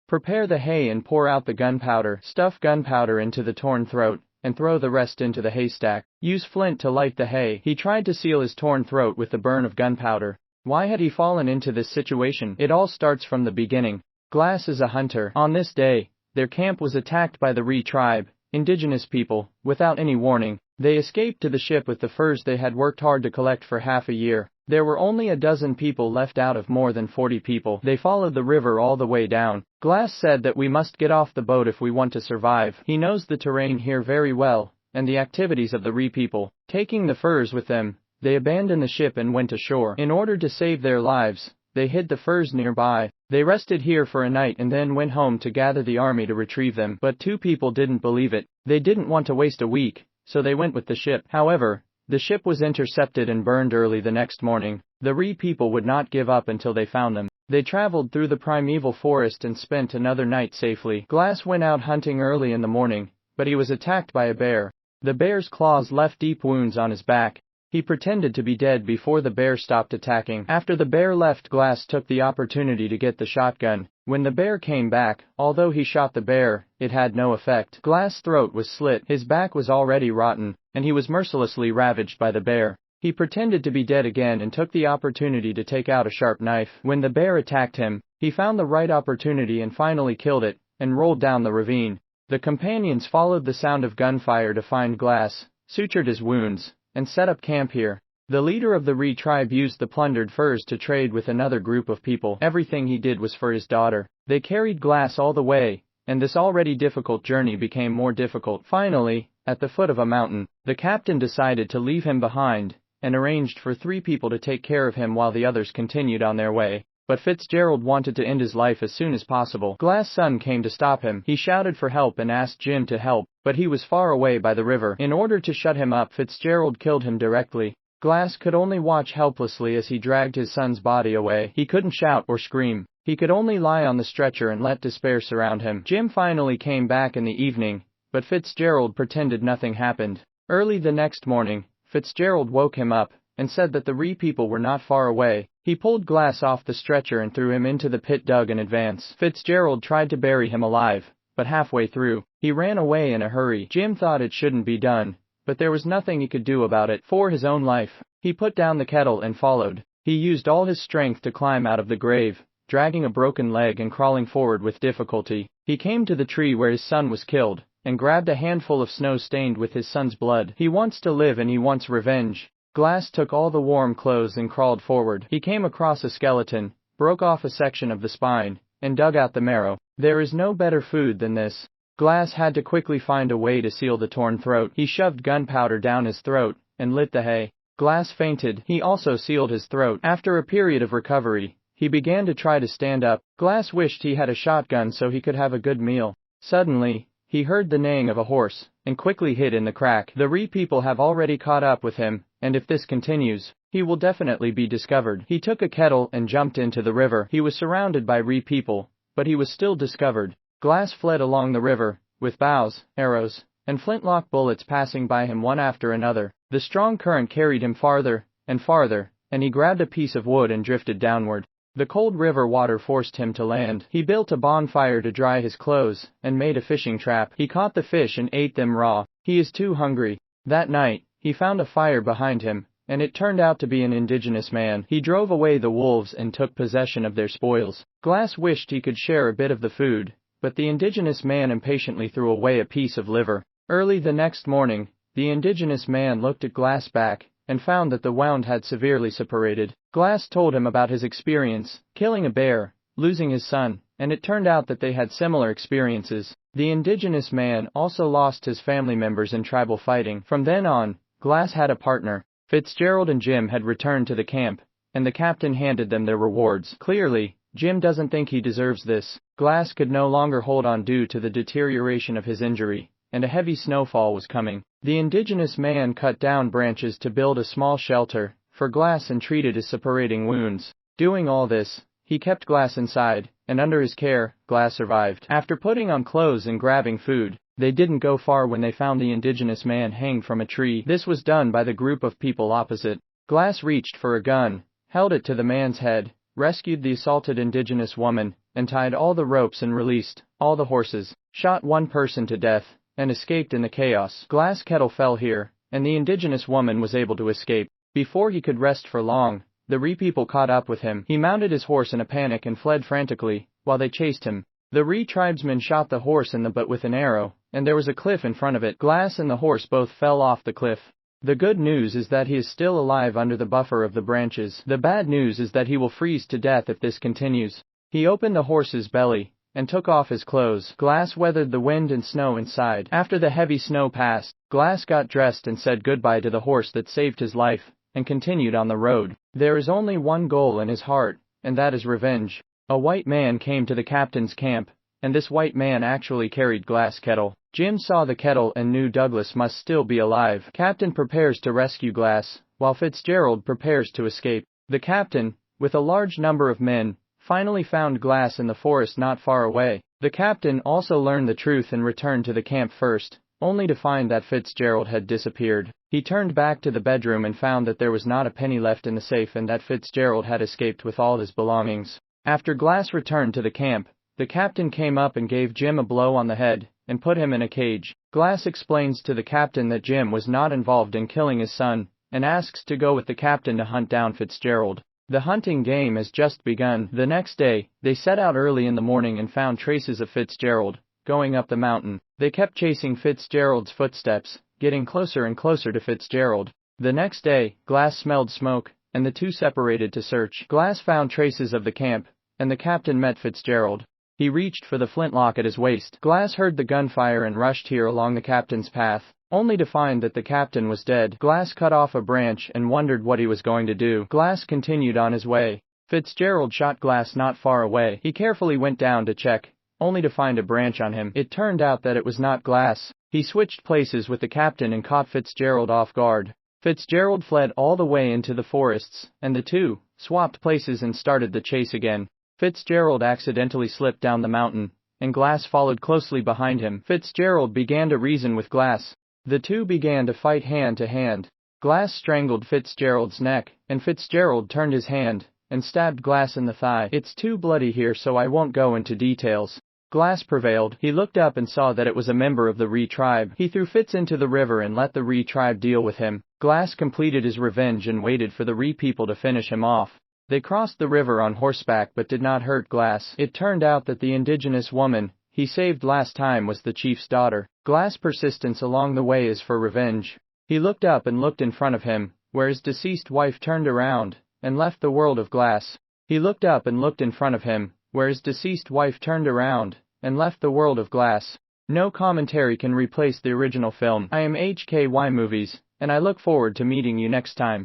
Prepare the hay and pour out the gunpowder. Stuff gunpowder into the torn throat, and throw the rest into the haystack. Use flint to light the hay. He tried to seal his torn throat with the burn of gunpowder. Why had he fallen into this situation? It all starts from the beginning. Glass is a hunter. On this day, their camp was attacked by the Ree tribe, indigenous people, without any warning. They escaped to the ship with the furs they had worked hard to collect for half a year. There were only a dozen people left out of more than 40 people. They followed the river all the way down. Glass said that we must get off the boat if we want to survive. He knows the terrain here very well, and the activities of the Ree people. Taking the furs with them, they abandoned the ship and went ashore. In order to save their lives, they hid the furs nearby. They rested here for a night and then went home to gather the army to retrieve them. But 2 people didn't believe it. They didn't want to waste a week, so they went with the ship. However, the ship was intercepted and burned early the next morning. The Ree people would not give up until they found them. They traveled through the primeval forest and spent another night safely. Glass went out hunting early in the morning, but he was attacked by a bear. The bear's claws left deep wounds on his back. He pretended to be dead before the bear stopped attacking. After the bear left, Glass took the opportunity to get the shotgun. When the bear came back, although he shot the bear, it had no effect. Glass' throat was slit, his back was already rotten, and he was mercilessly ravaged by the bear. He pretended to be dead again and took the opportunity to take out a sharp knife. When the bear attacked him, he found the right opportunity and finally killed it, and rolled down the ravine. The companions followed the sound of gunfire to find Glass, sutured his wounds, and set up camp here. The leader of the Ree tribe used the plundered furs to trade with another group of people. Everything he did was for his daughter. They carried Glass all the way, and this already difficult journey became more difficult. Finally, at the foot of a mountain, the captain decided to leave him behind, and arranged for 3 people to take care of him while the others continued on their way. But Fitzgerald wanted to end his life as soon as possible. Glass' son came to stop him. He shouted for help and asked Jim to help, but he was far away by the river. In order to shut him up, Fitzgerald killed him directly. Glass could only watch helplessly as he dragged his son's body away. He couldn't shout or scream. He could only lie on the stretcher and let despair surround him. Jim finally came back in the evening, but Fitzgerald pretended nothing happened. Early the next morning, Fitzgerald woke him up, and said that the Ree people were not far away. He pulled Glass off the stretcher and threw him into the pit dug in advance. Fitzgerald tried to bury him alive, but halfway through, he ran away in a hurry. Jim thought it shouldn't be done, but there was nothing he could do about it. For his own life, he put down the kettle and followed. He used all his strength to climb out of the grave, dragging a broken leg and crawling forward with difficulty. He came to the tree where his son was killed, and grabbed a handful of snow stained with his son's blood. He wants to live and he wants revenge. Glass took all the warm clothes and crawled forward. He came across a skeleton, broke off a section of the spine, and dug out the marrow. There is no better food than this. Glass had to quickly find a way to seal the torn throat. He shoved gunpowder down his throat, and lit the hay. Glass fainted. He also sealed his throat. After a period of recovery, he began to try to stand up. Glass wished he had a shotgun so he could have a good meal. Suddenly, he heard the neighing of a horse, and quickly hid in the crack. The Ree people have already caught up with him, and if this continues, he will definitely be discovered. He took a kettle and jumped into the river. He was surrounded by Ree people, but he was still discovered. Glass fled along the river, with bows, arrows, and flintlock bullets passing by him one after another. The strong current carried him farther, and he grabbed a piece of wood and drifted downward. The cold river water forced him to land. He built a bonfire to dry his clothes, and made a fishing trap. He caught the fish and ate them raw. He is too hungry. That night, he found a fire behind him, and it turned out to be an indigenous man. He drove away the wolves and took possession of their spoils. Glass wished he could share a bit of the food, but the indigenous man impatiently threw away a piece of liver. Early the next morning, the indigenous man looked at Glass' back, and found that the wound had severely separated. Glass told him about his experience, killing a bear, losing his son, and it turned out that they had similar experiences. The indigenous man also lost his family members in tribal fighting. From then on, Glass had a partner. Fitzgerald and Jim had returned to the camp, and the captain handed them their rewards. Clearly, Jim doesn't think he deserves this. Glass could no longer hold on due to the deterioration of his injury, and a heavy snowfall was coming. The indigenous man cut down branches to build a small shelter for Glass and treated his separating wounds. Doing all this, he kept Glass inside, and under his care, Glass survived. After putting on clothes and grabbing food, they didn't go far when they found the indigenous man hanged from a tree. This was done by the group of people opposite. Glass reached for a gun, held it to the man's head, rescued the assaulted indigenous woman, and tied all the ropes and released all the horses, shot one person to death, and escaped in the chaos. Glass Kettle fell here, and the indigenous woman was able to escape. Before he could rest for long, the Ree people caught up with him. He mounted his horse in a panic and fled frantically, while they chased him. The Ree tribesmen shot the horse in the butt with an arrow, and there was a cliff in front of it. Glass and the horse both fell off the cliff. The good news is that he is still alive under the buffer of the branches. The bad news is that he will freeze to death if this continues. He opened the horse's belly, and took off his clothes. Glass weathered the wind and snow inside. After the heavy snow passed, Glass got dressed and said goodbye to the horse that saved his life, and continued on the road. There is only one goal in his heart, and that is revenge. A white man came to the captain's camp, and this white man actually carried Glass Kettle. Jim saw the kettle and knew Douglas must still be alive. Captain prepares to rescue Glass, while Fitzgerald prepares to escape. The captain, with a large number of men, finally found Glass in the forest not far away. The captain also learned the truth and returned to the camp first, only to find that Fitzgerald had disappeared. He turned back to the bedroom and found that there was not a penny left in the safe and that Fitzgerald had escaped with all his belongings. After Glass returned to the camp, the captain came up and gave Jim a blow on the head, and put him in a cage. Glass explains to the captain that Jim was not involved in killing his son, and asks to go with the captain to hunt down Fitzgerald. The hunting game has just begun. The next day, they set out early in the morning and found traces of Fitzgerald, going up the mountain. They kept chasing Fitzgerald's footsteps, getting closer and closer to Fitzgerald. The next day, Glass smelled smoke, and the two separated to search. Glass found traces of the camp, and the captain met Fitzgerald. He reached for the flintlock at his waist. Glass heard the gunfire and rushed here along the captain's path, only to find that the captain was dead. Glass cut off a branch and wondered what he was going to do. Glass continued on his way. Fitzgerald shot Glass not far away. He carefully went down to check, only to find a branch on him. It turned out that it was not Glass. He switched places with the captain and caught Fitzgerald off guard. Fitzgerald fled all the way into the forests, and the two swapped places and started the chase again. Fitzgerald accidentally slipped down the mountain, and Glass followed closely behind him. Fitzgerald began to reason with Glass. The two began to fight hand to hand. Glass strangled Fitzgerald's neck, and Fitzgerald turned his hand and stabbed Glass in the thigh. It's too bloody here, so I won't go into details. Glass prevailed. He looked up and saw that it was a member of the Ree tribe. He threw Fitz into the river and let the Ree tribe deal with him. Glass completed his revenge and waited for the Ree people to finish him off. They crossed the river on horseback but did not hurt Glass. It turned out that the indigenous woman he saved last time was the chief's daughter. Glass' persistence along the way is for revenge. He looked up and looked in front of him, where his deceased wife turned around and left the world of Glass. He looked up and looked in front of him, where his deceased wife turned around and left the world of Glass. No commentary can replace the original film. I am HKY Movies, and I look forward to meeting you next time.